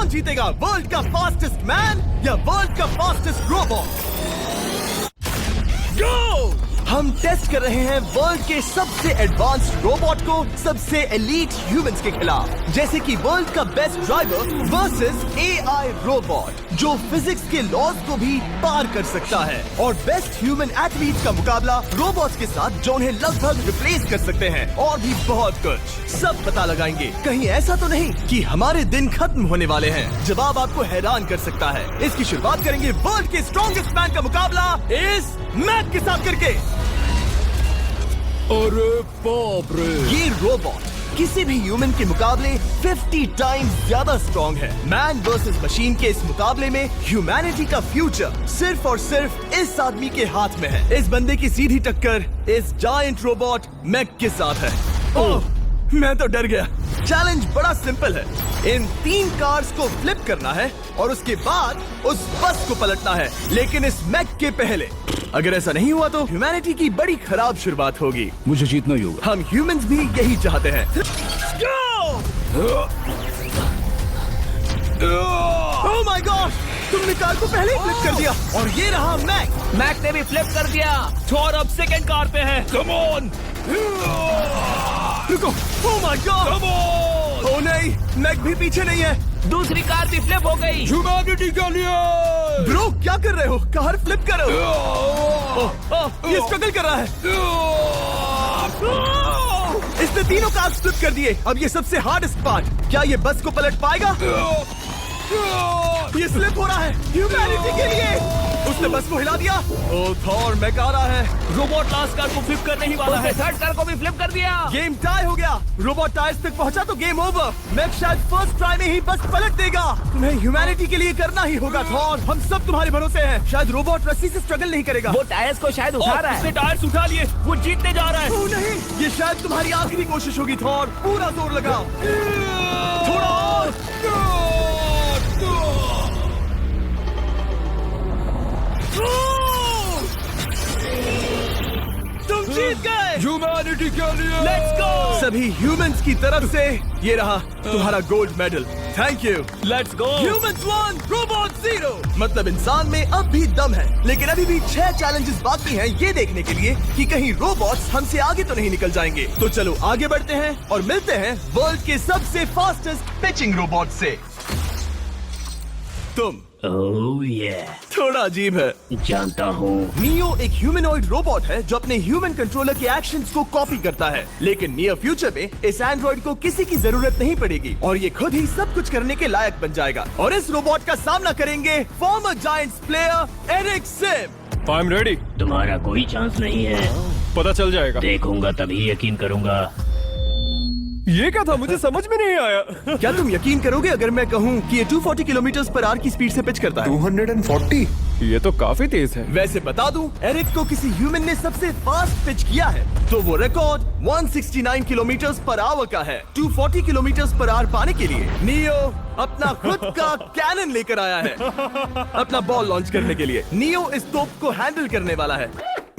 कौन जीतेगा, वर्ल्ड का फास्टेस्ट मैन या वर्ल्ड का फास्टेस्ट रोबोट? गो! हम टेस्ट कर रहे हैं वर्ल्ड के सबसे एडवांस्ड रोबोट को सबसे एलीट ह्यूमंस के खिलाफ, जैसे कि वर्ल्ड का best driver versus AI robot जो फिजिक्स के लॉज को भी पार कर सकता है, और बेस्ट ह्यूमन एथलीट का मुकाबला रोबोट्स के साथ जो उन्हें लगभग रिप्लेस कर सकते हैं, और भी बहुत कुछ। सब पता लगाएंगे। कहीं ऐसा तो नहीं कि हमारे दिन खत्म होने वाले हैं? जवाब आपको हैरान कर सकता है। इसकी शुरुआत करेंगे वर्ल्ड के स्ट्रॉन्गेस्ट मैन का मुकाबला इस मैक के साथ करके। अरे बाप रे! ये रोबोट किसी भी ह्यूमन के मुकाबले 50 टाइम्स ज्यादा स्ट्रॉन्ग है। मैन वर्सेस मशीन के इस मुकाबले में ह्यूमैनिटी का फ्यूचर सिर्फ और सिर्फ इस आदमी के हाथ में है। इस बंदे की सीधी टक्कर इस जायंट रोबोट मैक के साथ है। ओह, मैं तो डर गया। चैलेंज बड़ा सिंपल है। इन 3 कार्स को फ्लिप करना है और उसके बाद उस बस को पलटना है, लेकिन इस मैक के पहले। अगर ऐसा नहीं हुआ तो ह्यूमैनिटी की बड़ी खराब शुरुआत होगी। मुझे जीतना ही होगा। हम ह्यूमंस भी यही चाहते हैं। ओह माय गॉड! तुमने कार को पहले ही फ्लिप कर दिया, और ये रहा मैक। मैक ने भी फ्लिप कर दिया। थॉर अब सेकंड कार पे है। Come on! रुको! Oh my god! Come on! Oh नहीं, मैक भी पीछे नहीं है। दूसरी कार भी फ्लिप हो गई। ह्यूमैनिटी के लिए! ब्रो, क्या कर रहे हो? कार फ्लिप करो। ये स्ट्रगल कर रहा है। इसने तीनों कार फ्लिप कर दिए। अब ये सबसे हार्डेस्ट पार्ट। क्या ये बस को पलट पाएगा? ये स्लिप हो रहा है ह्यूमैनिटी के लिए। उसने बस को हिला दिया। ओह थॉर, मैक आ रहा है। रोबोट लास्ट कार को फ्लिप करने ही वाला है। थर्ड कार को भी फ्लिप कर दिया। गेम टाई हो गया। रोबोट टायर्स तक पहुंचा तो गेम ओवर। मैक शायद फर्स्ट ट्राई में ही बस पलट देगा। तुम्हें ह्यूमैनिटी के लिए करना ही होगा थॉर। हम सब तुम्हारे भरोसे हैं। शायद रोबोट रस्सी से स्ट्रगल नहीं करेगा। वो टायर्स को शायद उठा रहा है। उसने टायर्स उठा लिए। वो जीतने जा रहा है। ओह नहीं, ये शायद तुम्हारी आखिरी कोशिश होगी थॉर। पूरा जोर लगाओ। थोड़ा और। तुम जीत गए। ह्यूमैनिटी के लिए! Let's go! सभी ह्यूमंस की तरफ से ये रहा तुम्हारा gold medal. Thank you. Let's go! Humans 1, robot 0। मतलब इंसान में अब भी दम है, लेकिन अभी भी 6 चैलेंजेस बाकी हैं ये देखने के लिए कि कहीं रोबोट्स हमसे आगे तो नहीं निकल जाएंगे। तो चलो आगे बढ़ते हैं और मिलते हैं वर्ल्ड के सबसे फास्टेस्ट पिचिंग रोबोट से। तुम ओह ये थोड़ा अजीब है। जानता हूँ। नियो एक ह्यूमनॉइड रोबोट है जो अपने ह्यूमन कंट्रोलर के एक्शंस को कॉपी करता है, लेकिन नियर फ्यूचर में इस एंड्रॉइड को किसी की जरूरत नहीं पड़ेगी और ये खुद ही सब कुछ करने के लायक बन जाएगा। और इस रोबोट का सामना करेंगे former giants player Eric Sim. I am ready. तुम्हारा कोई चांस नहीं है। पता चल जाएगा। देखूंगा तभी यकीन करूंगा। ये क्या था? मुझे समझ में नहीं आया। क्या तुम यकीन करोगे अगर मैं कहूँ कि ये 240 किलोमीटर पर आवर की स्पीड से पिच करता है? 240? ये तो काफी तेज है। वैसे बता दूं, एरिक को किसी ह्यूमन ने सबसे फास्ट पिच किया है तो वो रिकॉर्ड 169 किलोमीटर पर आवर का है। 240 किलोमीटर पर आवर पाने के लिए नियो अपना खुद का कैनन लेकर आया है अपना बॉल लॉन्च करने के लिए। नियो इस तोप को हैंडल करने वाला है,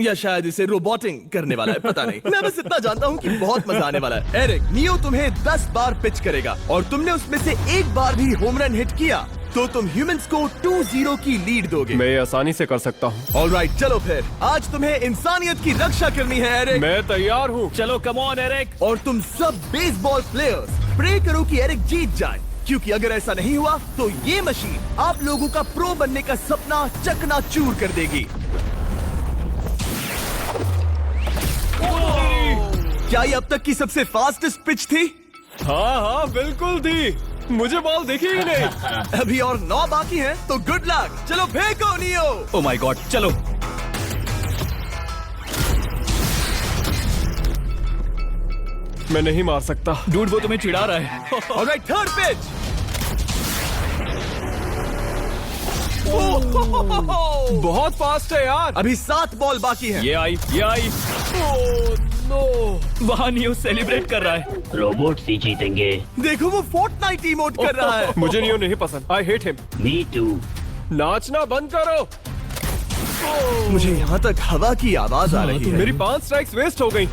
या शायद इसे रोबोटिंग करने वाला है, पता नहीं। मैं बस इतना जानता हूँ कि बहुत मजा आने वाला है। एरिक, नियो तुम्हें 10 बार पिच करेगा और तुमने उसमें से एक बार भी होम रन हिट किया तो तुम ह्यूमंस को 2-0 की लीड दोगे। मैं ये आसानी से कर सकता हूँ। ऑलराइट, चलो फिर आज तुम्हें इंसानियत की रक्षा करनी है एरिक। मैं तैयार हूँ। चलो कम ऑन एरिक। और तुम सब बेसबॉल प्लेयर्स प्रे करो कि एरिक जीत जाए, क्योंकि अगर ऐसा नहीं हुआ तो ये मशीन आप लोगों का प्रो बनने का सपना चकनाचूर कर देगी। क्या ये अब तक की सबसे फास्टेस्ट पिच थी? हाँ बिल्कुल थी। मुझे बॉल दिखी ही नहीं। अभी और 9 बाकी हैं, तो गुड लक। चलो फेंको नियो। ओह माय गॉड, चलो। मैं नहीं मार सकता। डूड वो तुम्हें चिढ़ा रहा है। Alright, third pitch. बहुत फास्ट है यार। अभी 7 बॉल बाकी हैं। ये आई। Oh no! वहाँ नियो सेलिब्रेट कर रहा है। रोबोट ही जीतेंगे। देखो वो फोर्टनाइट इमोट कर रहा है। मुझे नियो नहीं पसंद। I hate him. Me too. नाचना बंद करो। मुझे यहाँ तक हवा की आवाज आ रही है। मेरी 5 स्ट्राइक्स वेस्ट हो गई।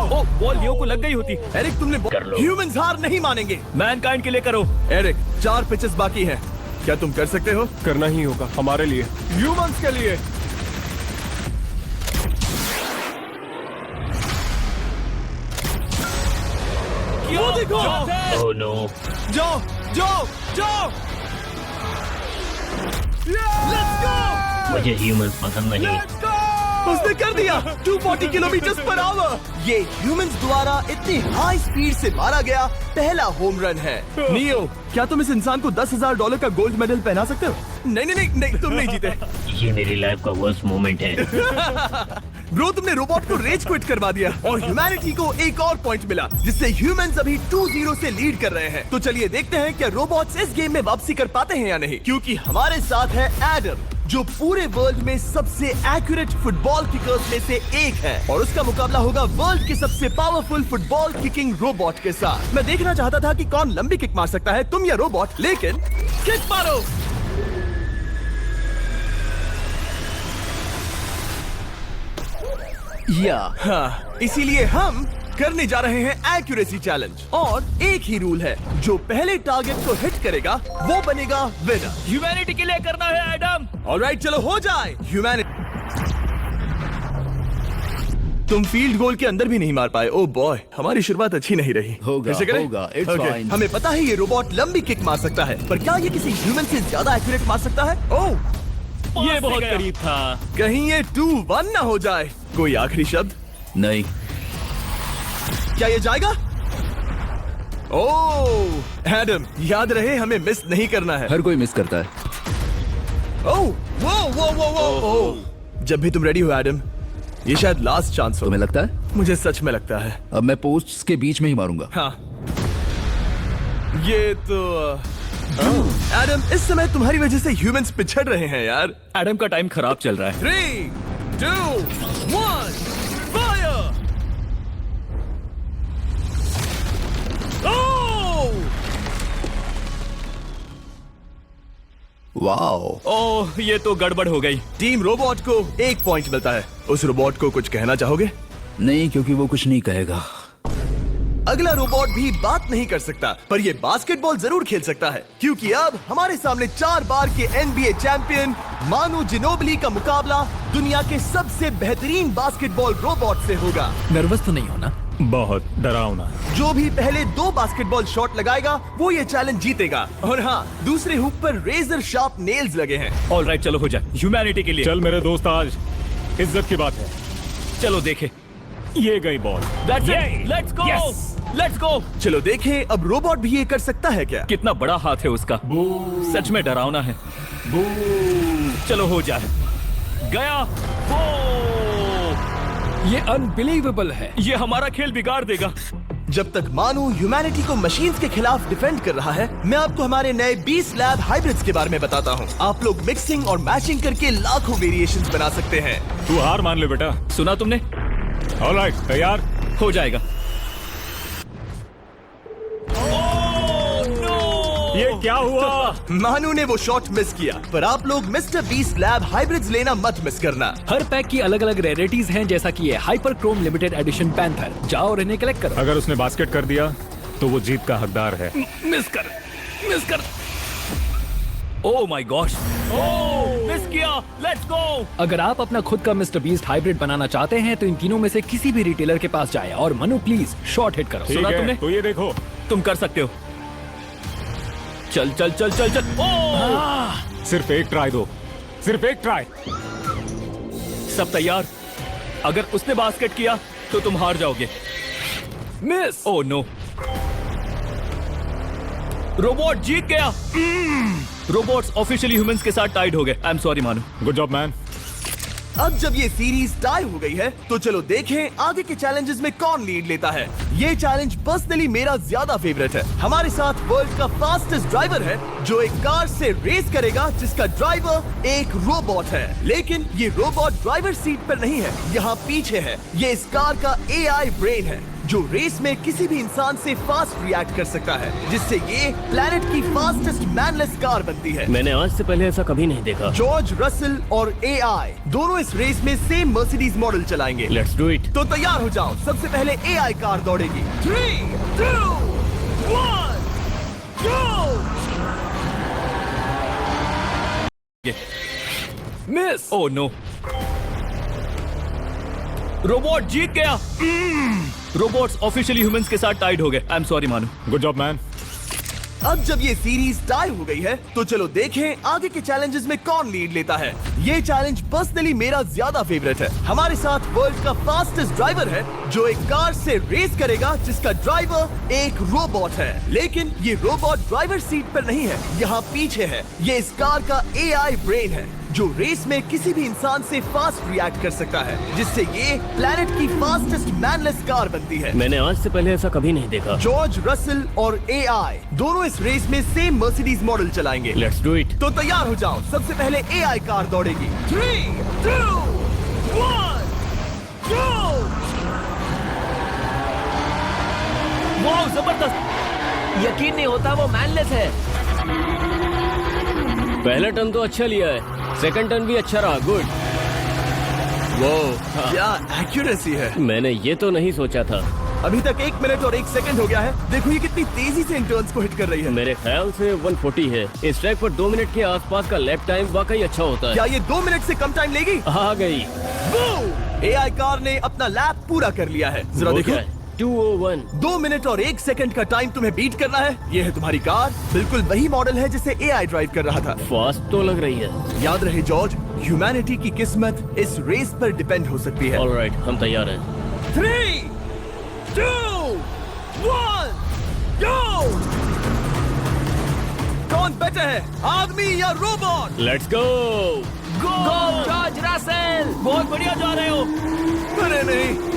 ओ बॉल लियो को लग गई होती। एरिक तुमने कर लो। ह्यूमंस हार नहीं मानेंगे। मैनकाइंड के लिए करो। एरिक 4 पिचेस बाकी हैं, क्या तुम कर सकते हो? करना ही होगा हमारे लिए, ह्यूमंस के लिए। वो देखो, ओह नो। जाओ जाओ जाओ, लेट्स गो। मुझे ह्यूमंस पसंद नहीं। उसने कर दिया 240 किलोमीटर पर आवर। ये ह्यूमंस द्वारा इतनी हाई स्पीड से मारा गया पहला होम रन है। नियो, क्या तुम इस इंसान को $10,000 का गोल्ड मेडल पहना सकते हो? नहीं नहीं नहीं, नहीं तुम नहीं जीते। ये मेरी लाइफ का वर्स्ट मोमेंट है। ब्रो, तुमने रोबोट को रेज क्विट करवा दिया और ह्यूमैनिटी को एक और पॉइंट मिला, जिससे ह्यूमंस अभी 2-0 से लीड कर रहे हैं। तो चलिए देखते हैं क्या रोबोट्स इस गेम में वापसी कर पाते हैं या नहीं, क्योंकि हमारे साथ है एडम, जो पूरे वर्ल्ड में सबसे एक्यूरेट फुटबॉल किकर्स में से एक है, और उसका मुकाबला होगा वर्ल्ड के सबसे पावरफुल फुटबॉल किकिंग रोबोट के साथ। मैं देखना चाहता था कि कौन लंबी किक मार सकता है, तुम या रोबोट, लेकिन किक मारो। हाँ, इसीलिए हम करने जा रहे हैं एक्यूरेसी चैलेंज, और एक ही रूल है, जो पहले टारगेट को हिट करेगा वो बनेगा विनर। ह्यूमैनिटी के लिए करना है एडम। ऑलराइट, चलो हो जाए। ह्यूमैनिटी, तुम फील्ड गोल के अंदर भी नहीं मार पाए। ओ बॉय, हमारी शुरुआत अच्छी नहीं रही। होगा, कैसे करें? होगा, it's Okay, fine. हमें पता है ये रोबोट लंबी किक मार सकता है, पर क्या ये किसी ह्यूमन से ज्यादा एक्यूरेट मार सकता है? ओह, ये बहुत करीब था। कहीं ये 2-1 ना हो जाए। कोई आखिरी शब्द? नहीं। क्या ये जाएगा? ओह एडम, याद रहे हमें मिस नहीं करना है। हर कोई मिस करता है। ओह वो वो वो वो ओह, जब भी तुम रेडी हो एडम, ये शायद लास्ट चांस हो। तुम्हें लगता है? मुझे सच में लगता है। अब मैं पोस्ट्स के बीच में ही मारूंगा। हाँ, ये तो एडम, इस समय तुम्हारी वजह से ह्यूमंस पिछड़ रहे हैं यार। एडम का टाइम खराब चल रहा है। 3, 2, 1, फायर! वाओ। ओह, ये तो गड़बड़ हो गई। टीम रोबोट को 1 पॉइंट मिलता है। उस रोबोट को कुछ कहना चाहोगे? नहीं, क्योंकि वो कुछ नहीं कहेगा। अगला रोबोट भी बात नहीं कर सकता, पर ये बास्केटबॉल जरूर खेल सकता है, क्योंकि अब हमारे सामने 4 बार के NBA चैंपियन मानु जिनोबिली का मुकाबला दुनिया के सबसे बेहतरीन बास्केटबॉल रोबोट से होगा। नर्वस तो नहीं होना? बहुत डरावना। जो भी पहले 2 बास्केटबॉल शॉट लगाएगा वो ये चैलेंज जीतेगा। और हाँ, दूसरे हुक पर रेजर शार्प नेल्स लगे हैं। ऑलराइट, चलो हो जाए ह्यूमैनिटी के लिए। चल मेरे दोस्त, आज इज्जत की बात है। चलो देखे। ये गई ball. That's it. Let's go. Let's go. चलो देखें अब रोबोट भी ये कर सकता है क्या? कितना बड़ा हाथ है उसका। सच में डरावना है। चलो हो जाए। गया। वो ये अनबिलीवेबल है। ये हमारा खेल बिगाड़ देगा। जब तक मानु ह्यूमैनिटी को मशीन्स के खिलाफ डिफेंड कर रहा है, मैं आपको हमारे नए 20 लैब हाइब्रिड्स के बारे में बताता हूँ। आप लोग मिक्सिंग और मैचिंग करके लाखों वेरिएशंस बना सकते हैं। तू हार मान ले बेटा। सुना तुमने? ऑलराइट, तैयार? हो जाएगा। ये क्या हुआ? मानु ने वो शॉट मिस किया, पर आप लोग मिस्टर 20 लैब हाइब्रिड्स लेना मत मिस करना। हर पैक की अलग अलग रेयरिटीज हैं, जैसा कि ये hyper Chrome limited edition panther. जाओ और इन्हें कलेक्ट करो। अगर उसने बास्केट कर दिया तो वो जीत का हकदार है। मिस कर। Oh my gosh. Oh, miss किया। Let's go. अगर आप अपना खुद का मिस्टर बीस्ट हाइब्रिड बनाना चाहते हैं तो इन तीनों में से किसी भी रिटेलर के पास जाए और मनु प्लीज शॉट हिट करो। ठीक सुना है, तुमने? तो ये देखो। तुम कर सकते हो। चल चल चल चल चल। ओह, सिर्फ एक ट्राई दो, सिर्फ एक ट्राई। सब तैयार? अगर उसने बास्केट किया तो तुम हार जाओगे। मिस। ओह नो, रोबोट जीत गया। रोबोट्स ऑफिशियली ह्यूमंस के साथ टाइड हो गए। आई एम सॉरी मानु। Good job man. अब जब ये सीरीज टाई हो गई है, तो चलो देखें आगे के चैलेंजेस में कौन लीड लेता है। ये चैलेंज पर्सनली मेरा ज्यादा फेवरेट है। हमारे साथ वर्ल्ड का फास्टेस्ट ड्राइवर है, जो एक कार से रेस करेगा जिसका ड्राइवर एक रोबोट है। लेकिन ये रोबोट ड्राइवर सीट पर नहीं है, यहाँ पीछे है। ये इस कार का AI ब्रेन है। जो रेस में किसी भी इंसान से फास्ट रिएक्ट कर सकता है, जिससे ये प्लेनेट की फास्टेस्ट मैनलेस कार बनती है। मैंने आज से पहले ऐसा कभी नहीं देखा। जॉर्ज रसल और एआई दोनों इस रेस में सेम मर्सिडीज मॉडल चलाएंगे। Let's do it. तो तैयार हो जाओ, सबसे पहले एआई कार दौड़ेगी। 3, 2, 1, go! Miss. Oh no, robot जीत गया। रोबोट्स ऑफिशियली ह्यूमंस के साथ टाइड हो गए। I am sorry Manu. Good job man. अब जब ये सीरीज टाई हो गई है, तो चलो देखें आगे के चैलेंजेस में कौन लीड लेता है। ये चैलेंज पर्सनली मेरा ज्यादा फेवरेट है। हमारे साथ वर्ल्ड का फास्टेस्ट ड्राइवर है, जो एक कार से रेस करेगा जिसका ड्राइवर एक रोबोट है। लेकिन ये रोबोट ड्राइवर सीट पर नहीं है, यहाँ पीछे है। ये इस कार का एआई ब्रेन है, जो रेस में किसी भी इंसान से फास्ट रिएक्ट कर सकता है, जिससे ये प्लेनेट की फास्टेस्ट मैनलेस कार बनती है। मैंने आज से पहले ऐसा कभी नहीं देखा। जॉर्ज रसल और एआई दोनों इस रेस में सेम मर्सिडीज मॉडल चलाएंगे। Let's do it. तो तैयार हो जाओ, सबसे पहले एआई कार दौड़ेगी। 3, 2, 1, go! वाह जबरदस्त। यकीन नहीं होता वो मैनलेस है। पहला टर्न तो अच्छा लिया है, सेकंड टर्न भी अच्छा रहा। गुड। वो क्या एक्यूरेसी है। मैंने ये तो नहीं सोचा था। अभी तक 1 मिनट और 1 सेकंड हो गया है। देखो ये कितनी तेजी से इन टर्न्स को हिट कर रही है। मेरे ख्याल से 140 है। इस ट्रैक पर 2 मिनट के आसपास का लैप टाइम वाकई अच्छा होता है। क्या ये 2 मिनट से कम टाइम लेगी? आ गई। एआई कार ने अपना लैप पूरा कर लिया है। जरा वो देखो, क्या है? 201। 2 मिनट और 1 सेकंड का टाइम तुम्हें बीट करना है। ये है तुम्हारी कार, बिल्कुल वही मॉडल है जिसे एआई ड्राइव कर रहा था। फास्ट तो लग रही है। याद रहे जॉर्ज, ह्यूमैनिटी की किस्मत इस रेस पर डिपेंड हो सकती है। ऑलराइट, हम तैयार हैं। 3, 2, 1, go! कौन बेटर है, आदमी या robot? Let's go. Go George Russell, बहुत बढ़िया जा रहे हो। अरे नहीं,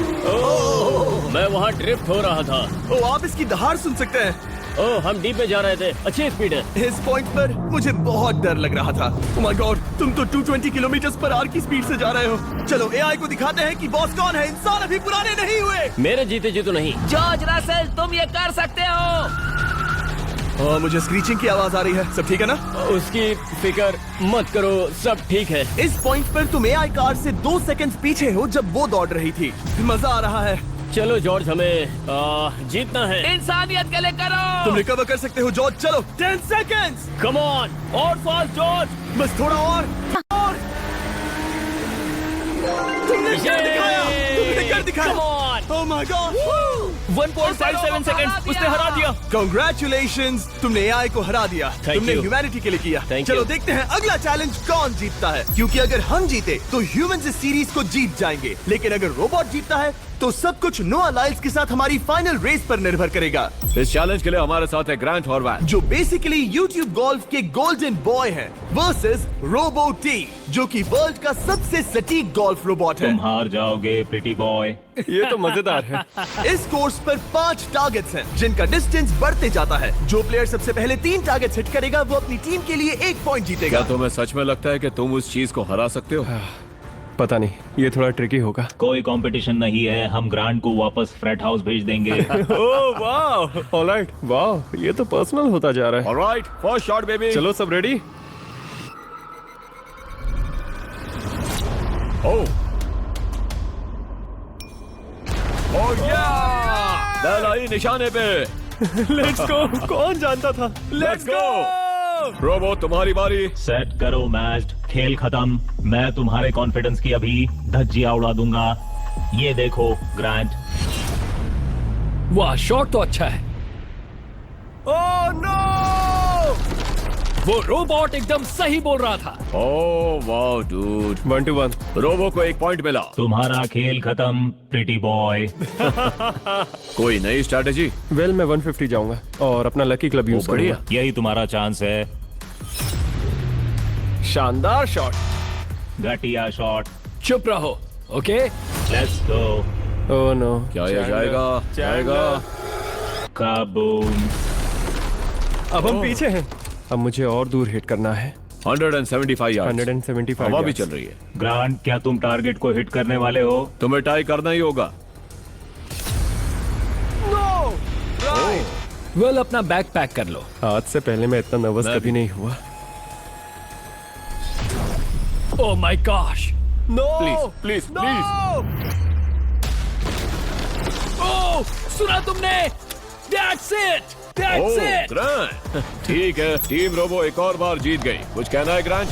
मैं वहाँ ड्रिफ्ट हो रहा था। ओ आप इसकी दहाड़ सुन सकते हैं। ओह, हम डीप में जा रहे थे। अच्छी स्पीड है। इस पॉइंट पर मुझे बहुत डर लग रहा था। Oh my God, तुम तो 220 किलोमीटर पर आवर की स्पीड से जा रहे हो। चलो एआई को दिखाते हैं कि बॉस कौन है। इंसान अभी पुराने नहीं हुए। मेरे जीते जी तो नहीं। जॉर्ज रसल, तुम ये कर सकते हो। मुझे स्क्रीचिंग की आवाज आ रही है। सब ठीक है ना? उसकी फिक्र मत करो, सब ठीक है। इस पॉइंट पर तुम एआई कार से 2 सेकंड पीछे हो जब वो दौड़ रही थी। मजा आ रहा है। चलो जॉर्ज, हमें जीतना है। इंसानियत के लिए करो। तुम रिकवर कर सकते हो जॉर्ज। चलो 10 सेकंड्स। Come on. और फास्ट जॉर्ज। बस थोड़ा और। तुमने कर दिखाया। तुमने कर दिखाया। Come on. Oh my God. 1.57 second उसने हरा दिया। Congratulations, तुमने एआई को हरा दिया। Thank तुमने you. ह्यूमैनिटी के लिए किया। Thank चलो you. देखते हैं अगला चैलेंज कौन जीतता है, क्योंकि अगर हम जीते तो ह्यूमंस इस सीरीज को जीत जाएंगे, लेकिन अगर रोबोट जीतता है तो सब कुछ नोआ लाइल्स के साथ हमारी फाइनल रेस पर निर्भर करेगा। इस चैलेंज के लिए हमारे साथ है ग्रांट हॉर्वैट, जो बेसिकली YouTube गोल्फ के गोल्डन बॉय हैं, वर्सेस रोबो टी, जो कि वर्ल्ड का सबसे सटीक गोल्फ रोबोट है। तुम हार जाओगे प्रिटी बॉय। ये तो मजेदार है। इस कोर्स पर 5 टारगेट्स हैं, जिनका डिस्टेंस बढ़ते जाता है। जो प्लेयर सबसे पहले 3 टारगेट्स हिट करेगा, वो अपनी टीम के लिए 1 पॉइंट जीतेगा। क्या तुम्हें सच में लगता है कि तुम उस चीज को हरा सकते हो? पता नहीं, ये थोड़ा ट्रिकी होगा। कोई कंपटीशन नहीं है, हम ग्रांट को वापस फ्रेट हाउस भेज देंगे। ओह वाह, ऑलराइट, वाह, ये तो पर्सनल होता जा रहा है। Alright, first shot baby. चलो सब रेडी? ओह दलाई निशाने पे। Let's go. कौन जानता था? Let's go. रोबो, तुम्हारी बारी। सेट करो मैच, खेल खत्म। मैं तुम्हारे कॉन्फिडेंस की अभी धज्जियां उड़ा दूंगा। ये देखो ग्रांट। वाह, शॉट तो अच्छा है। Oh no! वो रोबोट एकदम सही बोल रहा था। ओह वाह डूड। 1-1। रोबो को 1 पॉइंट मिला। तुम्हारा खेल खत्म प्रिटी बॉय। कोई नई स्ट्रैटेजी? वेल, मैं 150 जाऊंगा और अपना लकी क्लब यूज बढ़िया। करूंगा। यही तुम्हारा चांस है। शानदार शॉट। घटिया शॉट। चुप रहो, okay? Let's go. Oh no. क्या ये जाएगा? जाएगा। काबूम। अब हम पीछे हैं। अब मुझे और दूर हिट करना है। 175 यार्ड। 175 हवा भी yards। चल रही है। ग्रांट, क्या तुम टारगेट को हिट करने वाले हो? तुम्हें टाई करना ही होगा। वेल अपना बैग पैक कर लो। आज से पहले मैं इतना नर्वस कभी नहीं हुआ। Oh my gosh, no please please oh सुना तुमने? That's it, that's it. Grant, ठीक है, टीम रोबो एक और बार जीत गई। कुछ कहना है ग्रांट?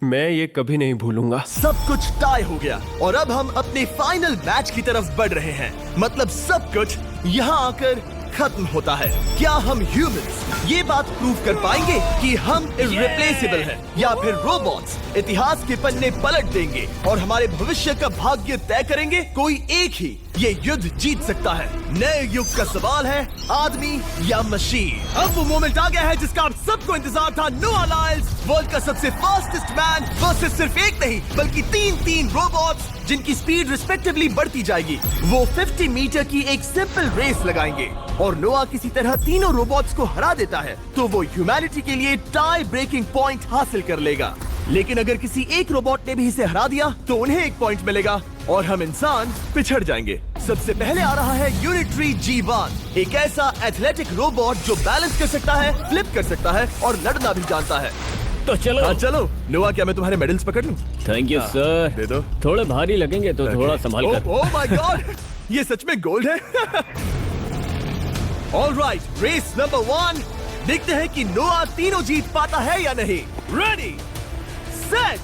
मैं ये कभी नहीं भूलूंगा। सब कुछ टाई हो गया और अब हम अपने फाइनल मैच की तरफ बढ़ रहे हैं। मतलब सब कुछ यहाँ आकर खत्म होता है। क्या हम ह्यूमंस ये बात प्रूव कर पाएंगे कि हम इररिप्लेसेबल हैं, या फिर रोबोट्स इतिहास के पन्ने पलट देंगे और हमारे भविष्य का भाग्य तय करेंगे? कोई एक ही ये युद्ध जीत सकता है। नए युग का सवाल है, आदमी या मशीन। अब वो मोमेंट आ गया है जिसका आप सबको इंतजार था। नोआ लाइल्स वर्ल्ड का सबसे फास्टेस्ट मैन वर्सेस सिर्फ एक नहीं बल्कि तीन रोबोट्स जिनकी स्पीड रिस्पेक्टिवली बढ़ती जाएगी। वो 50 मीटर की एक सिंपल रेस लगाएंगे और नोआ किसी तरह तीनों रोबोट्स को हरा देता है तो वो ह्यूमैनिटी के लिए टाई ब्रेकिंग पॉइंट हासिल कर लेगा। लेकिन अगर किसी एक रोबोट ने भी इसे हरा दिया तो उन्हें एक पॉइंट मिलेगा और हम इंसान पिछड़ जाएंगे। सबसे पहले आ रहा है यूनिट्री G1, एक ऐसा एथलेटिक रोबोट जो बैलेंस कर सकता है, फ्लिप कर सकता है और लड़ना भी जानता है। तो चलो। हाँ चलो। नोआ, क्या मैं तुम्हारे मेडल्स पकड़ लूं? Thank you sir. दे दो। थोड़े भारी लगेंगे तो थोड़ा संभाल कर। ओह माय गॉड, ये सच में गोल्ड है। All right, race number 1। देखते हैं कि नोआ तीनों जीत पाता है या नहीं। रेडी, सेट,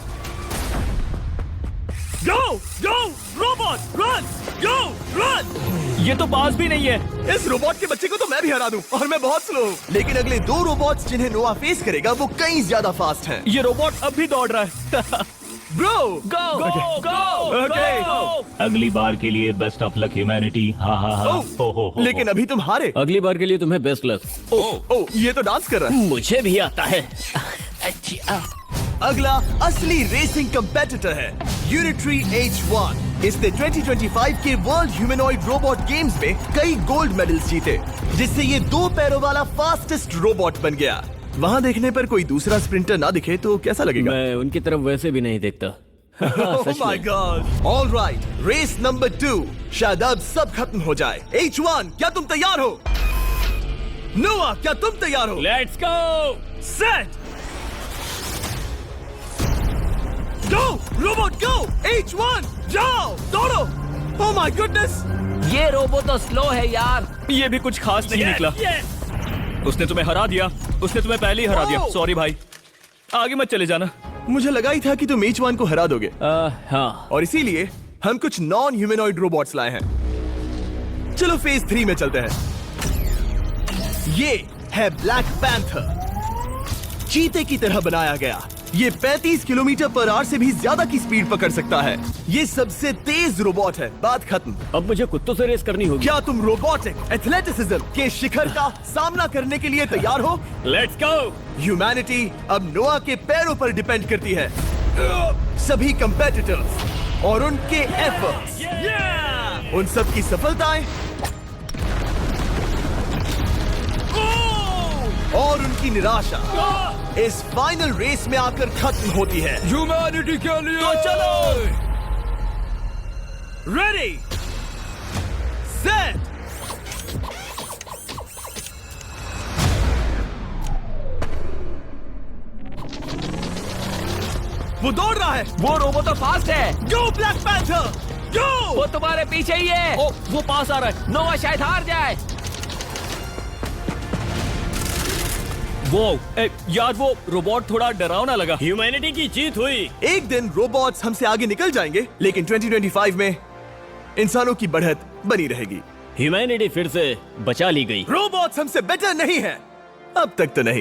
गो गो रोबोट रन, गो रन। ये तो पास भी नहीं है। इस रोबोट के बच्चे को तो मैं भी हरा दूं और मैं बहुत स्लो हूं। लेकिन अगले 2 रोबोट्स जिन्हें नोआ फेस करेगा वो कहीं ज्यादा फास्ट हैं। ये रोबोट अब भी दौड़ रहा है। ब्रो गो गो गो ओके। अगली बार के लिए बेस्ट ऑफ लक ह्यूमैनिटी। हाँ हाँ हाँ। ओह, लेकिन अभी तुम हारे। अगली बार के लिए तुम्हें बेस्ट लक। ओह, ये तो डांस कर रहा है। मुझे भी आता है। अगला असली रेसिंग कंपेटिटर है यूनिट्री H1। इसने 2025 के वर्ल्ड ह्यूमनॉइड रोबोट गेम्स में कई गोल्ड मेडल्स जीते, जिससे ये 2 पैरों वाला फास्टेस्ट रोबोट बन गया। वहाँ देखने पर कोई दूसरा स्प्रिंटर ना दिखे तो कैसा लगेगा? मैं उनकी तरफ वैसे भी नहीं देखता। Oh my God! All right, race number 2। शायद अब सब खत्म हो जाए। H1, क्या तुम तैयार हो? नोआ, क्या तुम तैयार हो? Let's go. Set, go robot go. H1 जाओ, दौड़ो। Oh my goodness! ये रोबोट तो स्लो है यार। ये भी कुछ खास नहीं निकला। उसने तुम्हें हरा दिया। उसने तुम्हें पहले ही हरा दिया। सॉरी भाई, आगे मत चले जाना। मुझे लगा ही था कि तुम H1 को हरा दोगे हाँ। और इसीलिए हम कुछ नॉन ह्यूमनॉइड रोबोट्स लाए हैं। चलो फेज 3 में चलते हैं। ये है ब्लैक पैंथर, चीते की तरह बनाया गया। ये 35 किलोमीटर पर आवर से भी ज्यादा की स्पीड पकड़ सकता है। ये सबसे तेज रोबोट है। बात खत्म। अब मुझे कुत्तों से रेस करनी होगी। क्या तुम रोबोटिक एथलेटिसिज्म के शिखर का सामना करने के लिए तैयार हो? Let's go. ह्यूमैनिटी अब नोआ के पैरों पर डिपेंड करती है। सभी कंपेटिटर्स और उनके एफर्ट्स, उन सब की सफलताएं और उनकी निराशा इस फाइनल रेस में आकर खत्म होती है। ह्यूमैनिटी के लिए। तो चलो, रेडी, सेट, वो दौड़ रहा है। वो रोबोट तो फास्ट है। गो ब्लैक पैंथर, गो। वो तुम्हारे पीछे ही है। ओ, वो पास आ रहा है। नोआ शायद हार जाए। वो यार, वो रोबोट थोड़ा डरावना लगा। ह्यूमैनिटी की जीत हुई। एक दिन रोबोट्स हमसे आगे निकल जाएंगे, लेकिन 2025 में इंसानों की बढ़त बनी रहेगी। ह्यूमैनिटी फिर से बचा ली गई। रोबोट्स हमसे बेटर नहीं है, अब तक तो नहीं।